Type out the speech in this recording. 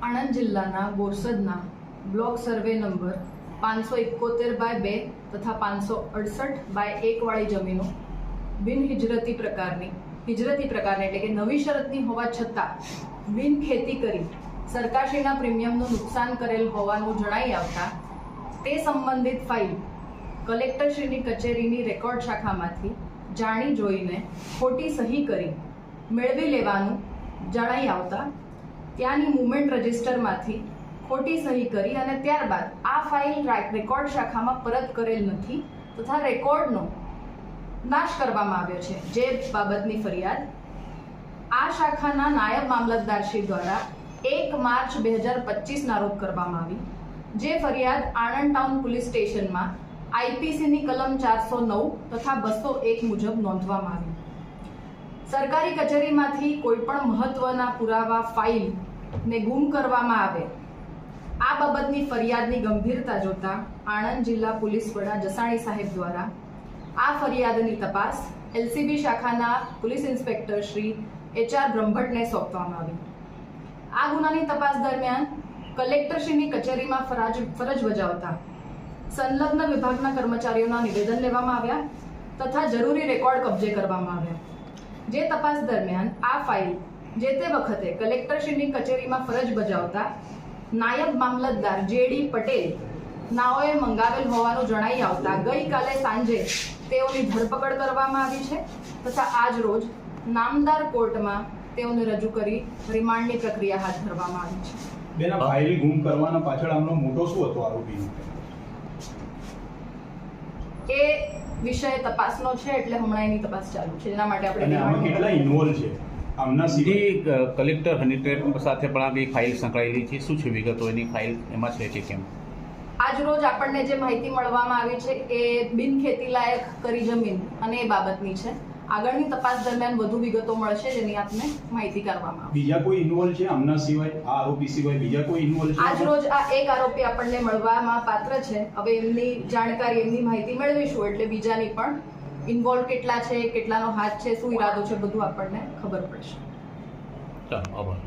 આણંદ જિલ્લાના બોરસદના block survey number 571/2 તથા 568/1 વાળી જમીનો હિજરતી પ્રકારની એટલે કે નવી શરતની હોવા છતાં બિન ખેતી કરી સરકારશ્રીના પ્રીમિયમનું નુકસાન કરેલ હોવાનું જણાઈ આવતા તે સંબંધિત ફાઇલ કલેક્ટરશ્રીની કચેરીની રેકોર્ડ શાખામાંથી જાણી જોઈને ખોટી સહી કરી મેળવી લેવાનું જણાઈ આવતા ત્યાંની મુવમેન્ટ રજિસ્ટરમાંથી ખોટી સહી કરી અને ત્યારબાદ આ ફાઇલ રેકોર્ડ શાખામાં પરત કરેલ નથી તથા રેકોર્ડનો નાશ કરવામાં આવ્યો છે, જે બાબતની ફરિયાદ આ શાખાના નાયબ મામલતદારશ્રી દ્વારા 1 માર્ચ 2025ના રોજ કરવામાં આવી, જે ફરિયાદ આણંદ ટાઉન પોલીસ સ્ટેશનમાં આઈપીસીની કલમ 409 તથા 201 મુજબ નોંધવામાં આવી. સરકારી કચેરીમાંથી કોઈ પણ મહત્વના પુરાવા ફાઇલ ને ગુમ કરવામાં આવે આ બાબતની ફરિયાદની ગંભીરતા જોતા આણંદ જિલ્લા પોલીસ વડા જસાણી સાહેબ દ્વારા આ ફરિયાદની તપાસ એલસીબી શાખાના પોલીસ ઇન્સ્પેક્ટર શ્રી HR બ્રહ્મભટ્ટને સોંપવામાં આવી. આ ગુનાની તપાસ દરમિયાન કલેક્ટરશ્રીની કચેરીમાં ફરજ બજાવતા સંલગ્ન વિભાગના કર્મચારીઓના નિવેદન લેવામાં આવ્યા તથા જરૂરી રેકોર્ડ કબજે કરવામાં આવ્યા. જે તપાસ દરમિયાન આ ફાઇલ જે તે વખતે કલેક્ટરશ્રીની કચેરીમાં ફરજ બજાવતા નાયબ મામલતદાર JD પટેલ નાઓએ મંગાવેલ હોવાનું જણાઈ આવતા ગઈકાલે સાંજે તેઓની ધરપકડ કરવામાં આવી છે તથા આજ રોજ નામદાર કોર્ટમાં તેઓને રજૂ કરી રિમાન્ડની પ્રક્રિયા હાથ ધરવામાં આવી છે. બેના ફાઇલ ગુમ કરવાના પાછળ આમનો મોટો શું હતો આરોપીનો? એ વિષય તપાસનો છે, એટલે હમણાં એની તપાસ ચાલુ છે. એના માટે આપણે આમાં કેટલા ઇન્વોલ્વ છે? આમના સીધી કલેક્ટર હનીટ્રેડ સાથે પણ આ ફાઇલ સંકળાયેલી છે. શું છે વિગતો એની ફાઇલ એમાં છે કે કેમ? આજ રોજ આપણને જે માહિતી મળવામાં આવી છે એ બિન ખેતી લાયક કરી જમીન અને એ બાબતની છે. આગળની તપાસ દરમિયાન વધુ વિગતો મળશે જેની આપને માહિતી કરવામાં આવશે. બીજા કોઈ ઇન્વોલ્વ છે આમના સિવાય? આ આરોપી સિવાય બીજા કોઈ ઇન્વોલ્વ છે? આજ રોજ આ એક આરોપી આપણને મળવામાં પાત્ર છે. હવે એમની જાણકારી, એમની માહિતી મેળવીશું એટલે બીજાની પણ ઇન્વોલ્વ કેટલા છે, કેટલાનો હાથ છે, શું ઈરાદો છે, બધું આપણને ખબર પડશે. ચાલો, આભાર.